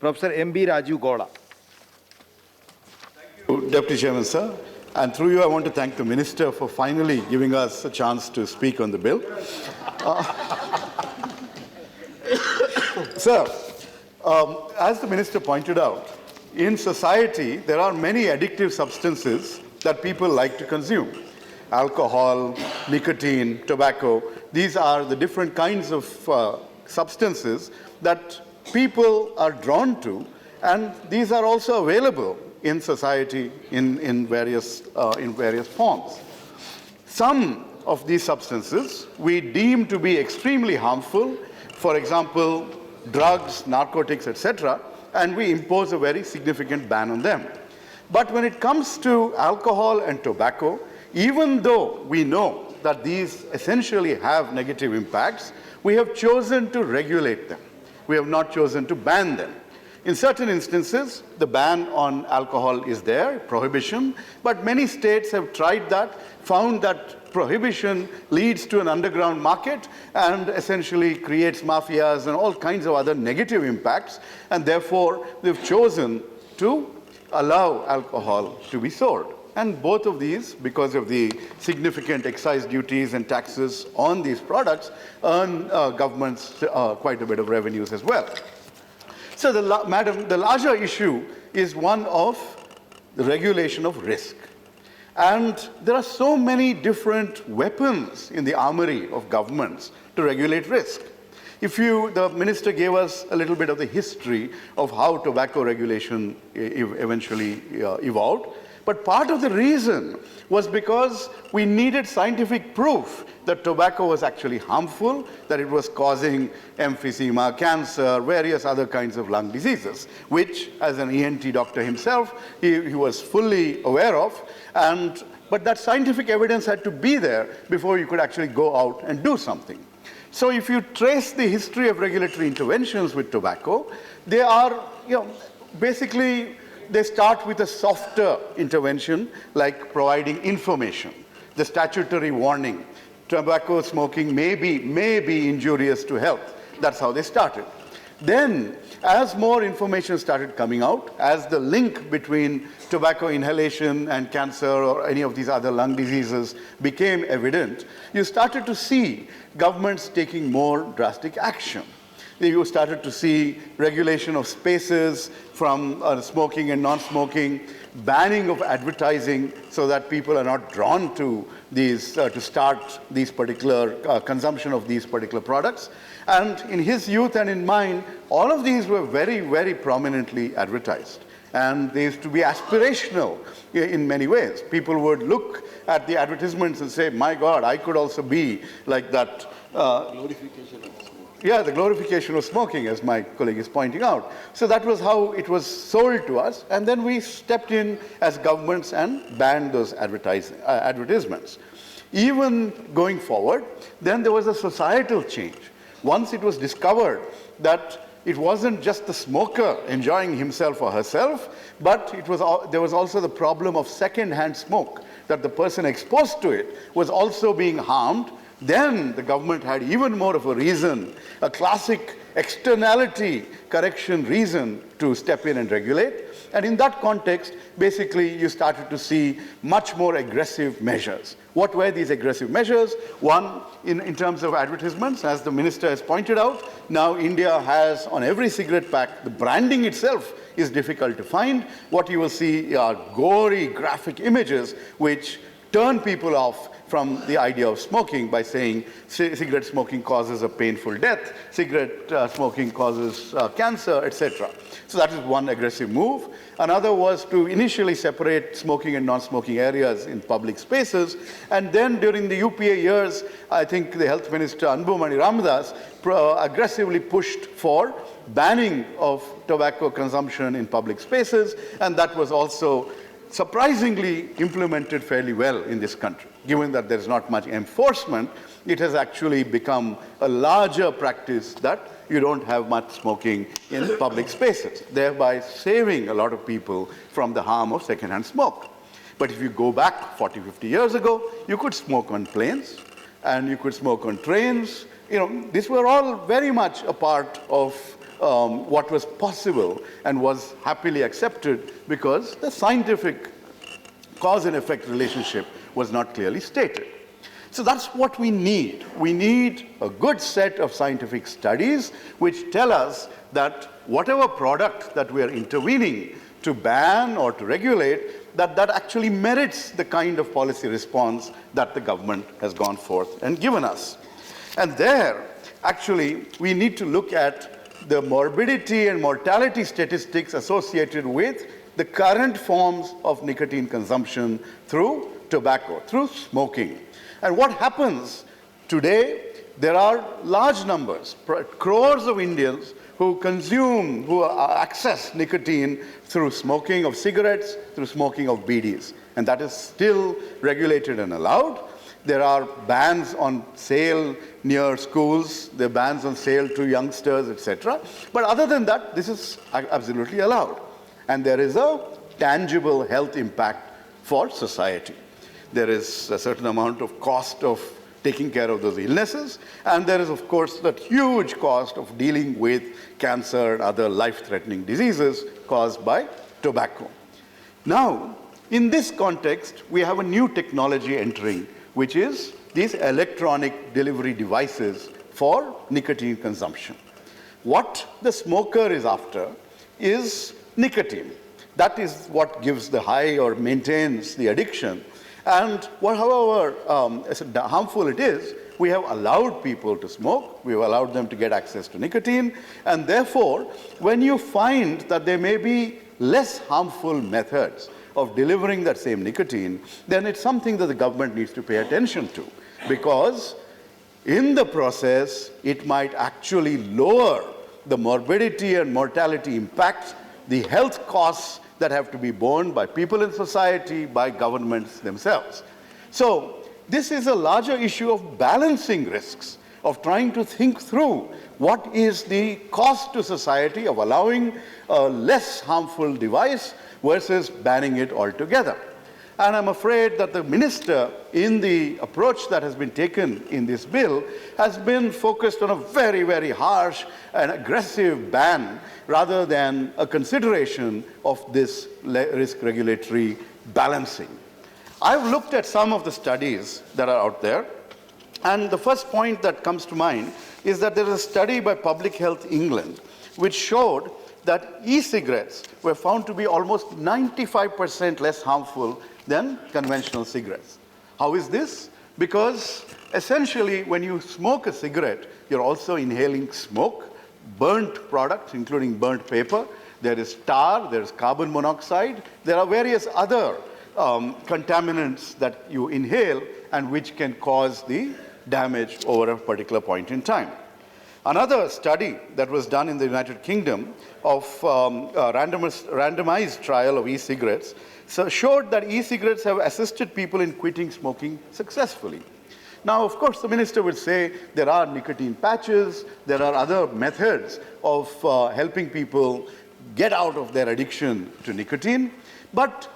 Professor M.B. Raju Gowda. Deputy Chairman, sir. And through you, I want to thank the Minister for finally giving us a chance to speak on the bill. Sir, as the Minister pointed out, in society, there are many addictive substances that people like to consume. Alcohol, nicotine, tobacco, these are the different kinds of substances that people are drawn to, and these are also available in society in various forms. Some of these substances we deem to be extremely harmful, for example, drugs, narcotics, etc., and we impose a very significant ban on them. But when it comes to alcohol and tobacco, even though we know that these essentially have negative impacts, we have chosen to regulate them. We have not chosen to ban them. In certain instances, the ban on alcohol is there, prohibition, but many states have tried that, found that prohibition leads to an underground market and essentially creates mafias and all kinds of other negative impacts, and therefore they've chosen to allow alcohol to be sold. And both of these, because of the significant excise duties and taxes on these products, earn governments quite a bit of revenues as well. So, Madam, the larger issue is one of the regulation of risk. And there are so many different weapons in the armory of governments to regulate risk. The Minister gave us a little bit of the history of how tobacco regulation eventually evolved. But part of the reason was because we needed scientific proof that tobacco was actually harmful, that it was causing emphysema, cancer, various other kinds of lung diseases, which, as an ENT doctor himself, he was fully aware of. But that scientific evidence had to be there before you could actually go out and do something. So if you trace the history of regulatory interventions with tobacco, they are, basically, they start with a softer intervention like providing information, the statutory warning. Tobacco smoking may be injurious to health. That's how they started. Then, as more information started coming out, as the link between tobacco inhalation and cancer or any of these other lung diseases became evident, you started to see governments taking more drastic action. You started to see regulation of spaces from smoking and non-smoking, banning of advertising so that people are not drawn to these, to start these particular consumption of these particular products. And in his youth and in mine, all of these were very, very prominently advertised. And they used to be aspirational in many ways. People would look at the advertisements and say, my God, I could also be like that. Glorification of smoking. Yeah, the glorification of smoking, as my colleague is pointing out. So that was how it was sold to us, and then we stepped in as governments and banned those advertisements. Even going forward, then there was a societal change. Once it was discovered that it wasn't just the smoker enjoying himself or herself, but there was also the problem of second-hand smoke, that the person exposed to it was also being harmed. Then the government had even more of a reason, a classic externality correction reason to step in and regulate. And in that context, basically, you started to see much more aggressive measures. What were these aggressive measures? One, in terms of advertisements, as the Minister has pointed out, now India has on every cigarette pack, the branding itself is difficult to find. What you will see are gory, graphic images which turn people off from the idea of smoking by saying cigarette smoking causes a painful death, cigarette smoking causes cancer, etc. So that is one aggressive move. Another was to initially separate smoking and non-smoking areas in public spaces. And then during the UPA years, I think the Health Minister Anbumani Ramadas aggressively pushed for banning of tobacco consumption in public spaces. And that was also surprisingly implemented fairly well in this country. Given that there's not much enforcement, it has actually become a larger practice that you don't have much smoking in public spaces, thereby saving a lot of people from the harm of secondhand smoke. But if you go back 40, 50 years ago, you could smoke on planes and you could smoke on trains. These were all very much a part of what was possible and was happily accepted because the scientific cause and effect relationship was not clearly stated. So that's what we need. We need a good set of scientific studies which tell us that whatever product that we are intervening to ban or to regulate, that actually merits the kind of policy response that the government has gone forth and given us. And there, actually, we need to look at the morbidity and mortality statistics associated with the current forms of nicotine consumption through tobacco, through smoking. And what happens today, there are large numbers, crores of Indians who consume, who access nicotine through smoking of cigarettes, through smoking of BDs. And that is still regulated and allowed. There are bans on sale near schools, there are bans on sale to youngsters, etc. But other than that, this is absolutely allowed. And there is a tangible health impact for society. There is a certain amount of cost of taking care of those illnesses, and there is, of course, that huge cost of dealing with cancer and other life-threatening diseases caused by tobacco. Now, in this context, we have a new technology entering, which is these electronic delivery devices for nicotine consumption. What the smoker is after is nicotine. That is what gives the high or maintains the addiction. And however harmful it is, we have allowed people to smoke, we have allowed them to get access to nicotine, and therefore, when you find that there may be less harmful methods of delivering that same nicotine, then it's something that the government needs to pay attention to, because in the process, it might actually lower the morbidity and mortality impacts, the health costs that have to be borne by people in society, by governments themselves. So this is a larger issue of balancing risks, of trying to think through what is the cost to society of allowing a less harmful device versus banning it altogether. And I'm afraid that the minister, in the approach that has been taken in this bill, has been focused on a very, very harsh and aggressive ban rather than a consideration of this risk regulatory balancing. I've looked at some of the studies that are out there, and the first point that comes to mind is that there is a study by Public Health England which showed that e-cigarettes were found to be almost 95% less harmful than conventional cigarettes. How is this? Because essentially when you smoke a cigarette, you're also inhaling smoke, burnt products, including burnt paper. There is tar, there is carbon monoxide. There are various other contaminants that you inhale and which can cause the damage over a particular point in time. Another study that was done in the United Kingdom of a randomized trial of e-cigarettes showed that e-cigarettes have assisted people in quitting smoking successfully. Now, of course, the minister will say there are nicotine patches, there are other methods of helping people get out of their addiction to nicotine. But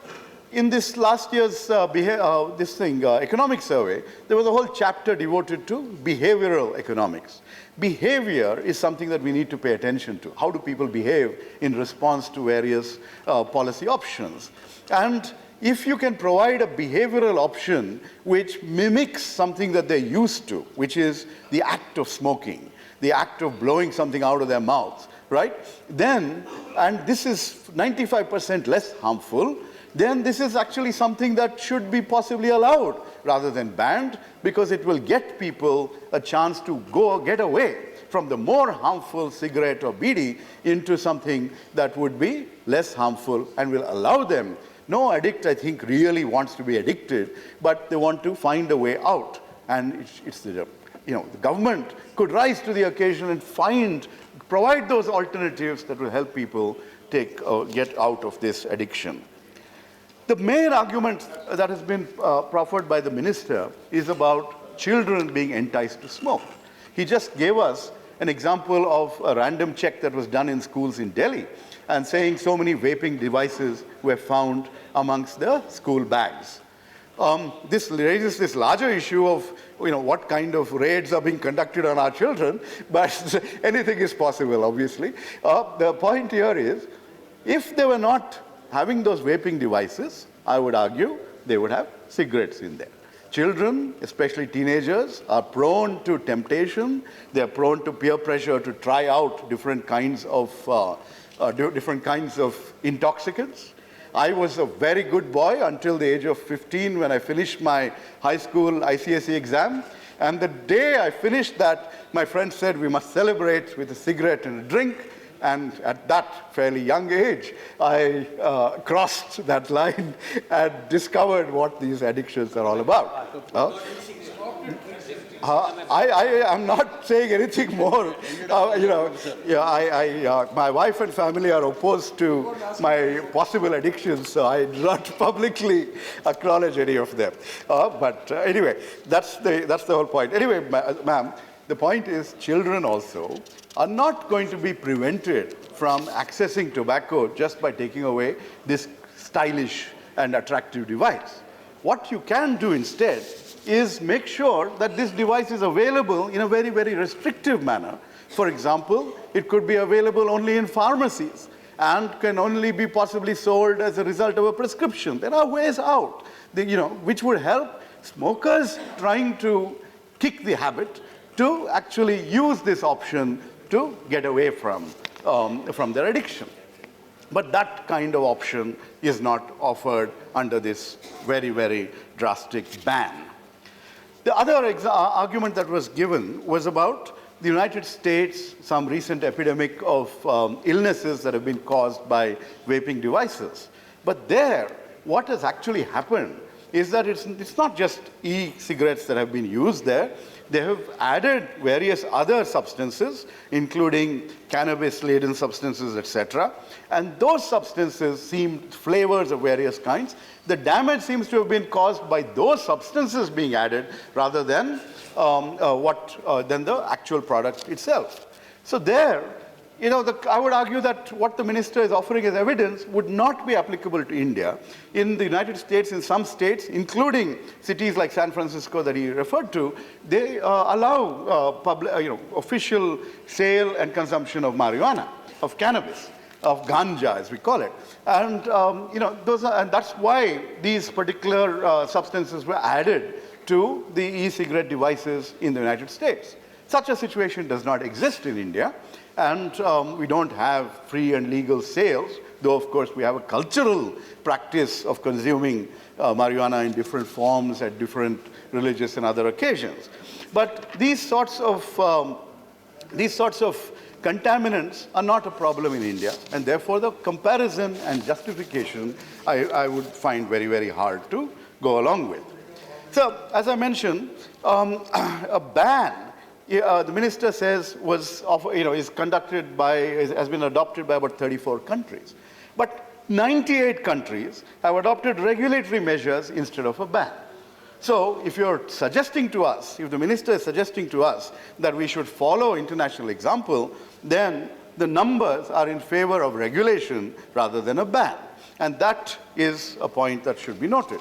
in this last year's economic survey, there was a whole chapter devoted to behavioral economics. Behavior is something that we need to pay attention to. How do people behave in response to various policy options? And if you can provide a behavioral option which mimics something that they're used to, which is the act of smoking, the act of blowing something out of their mouths, right? Then, and this is 95% less harmful, then this is actually something that should be possibly allowed rather than banned, because it will get people a chance to get away from the more harmful cigarette or BD into something that would be less harmful and will allow them. No addict, I think, really wants to be addicted, but they want to find a way out. And the government could rise to the occasion and provide those alternatives that will help people get out of this addiction. The main argument that has been proffered by the minister is about children being enticed to smoke. He just gave us an example of a random check that was done in schools in Delhi and saying so many vaping devices were found amongst the school bags. This raises this larger issue of what kind of raids are being conducted on our children, but anything is possible, obviously. The point here is, if they were not having those vaping devices, I would argue they would have cigarettes in there. Children, especially teenagers, are prone to temptation. They are prone to peer pressure to try out different kinds of intoxicants. I was a very good boy until the age of 15 when I finished my high school ICSE exam. And the day I finished that, my friend said, we must celebrate with a cigarette and a drink. And at that fairly young age, I crossed that line and discovered what these addictions are all about. I am not saying anything more. My wife and family are opposed to my possible addictions, so I do not publicly acknowledge any of them. But anyway, that's the whole point. Anyway, ma'am, the point is children also are not going to be prevented from accessing tobacco just by taking away this stylish and attractive device. What you can do instead is make sure that this device is available in a very, very restrictive manner. For example, it could be available only in pharmacies and can only be possibly sold as a result of a prescription. There are ways out, which would help smokers trying to kick the habit to actually use this option to get away from their addiction. But that kind of option is not offered under this very, very drastic ban. The other argument that was given was about the United States, some recent epidemic of illnesses that have been caused by vaping devices. But there, what has actually happened is that it's not just e-cigarettes that have been used there. They have added various other substances, including cannabis-laden substances, etc. And those substances seem flavors of various kinds. The damage seems to have been caused by those substances being added rather than the actual product itself. So there, I would argue that what the minister is offering as evidence would not be applicable to India. In the United States, in some states, including cities like San Francisco that he referred to, they allow official sale and consumption of marijuana, of cannabis, of ganja, as we call it. And and that's why these particular substances were added to the e-cigarette devices in the United States. Such a situation does not exist in India. And we don't have free and legal sales, though, of course, we have a cultural practice of consuming marijuana in different forms at different religious and other occasions. But these sorts of contaminants are not a problem in India, and therefore the comparison and justification I would find very, very hard to go along with. So, as I mentioned, a ban, the minister says, has been adopted by about 34 countries. But 98 countries have adopted regulatory measures instead of a ban. So if you're suggesting to us, if the minister is suggesting to us that we should follow international example, then the numbers are in favor of regulation rather than a ban. And that is a point that should be noted.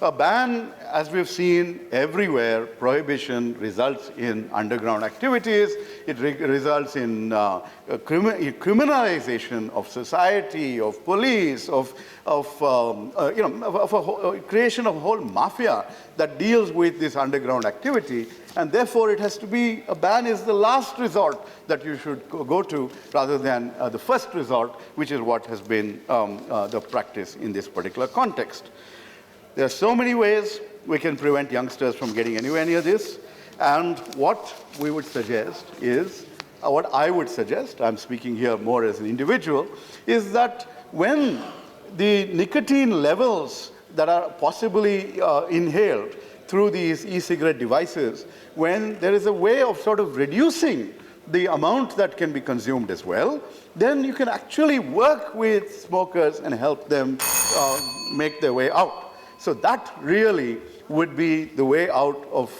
A ban, as we've seen everywhere, prohibition results in underground activities. It results in criminalization of society, of police, of creation of a whole mafia that deals with this underground activity. And therefore, it has to be, a ban is the last resort that you should go to rather than the first resort, which is what has been the practice in this particular context. There are so many ways we can prevent youngsters from getting anywhere near this. And what we would suggest is, what I would suggest, I'm speaking here more as an individual, is that when the nicotine levels that are possibly inhaled through these e-cigarette devices, when there is a way of sort of reducing the amount that can be consumed as well, then you can actually work with smokers and help them make their way out. So that really would be the way out of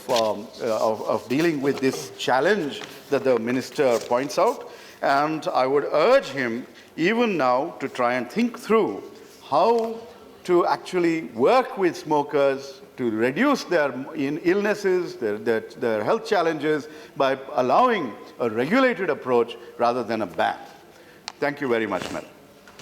dealing with this challenge that the minister points out. And I would urge him, even now, to try and think through how to actually work with smokers to reduce their illnesses, their health challenges by allowing a regulated approach rather than a ban. Thank you very much, Madam.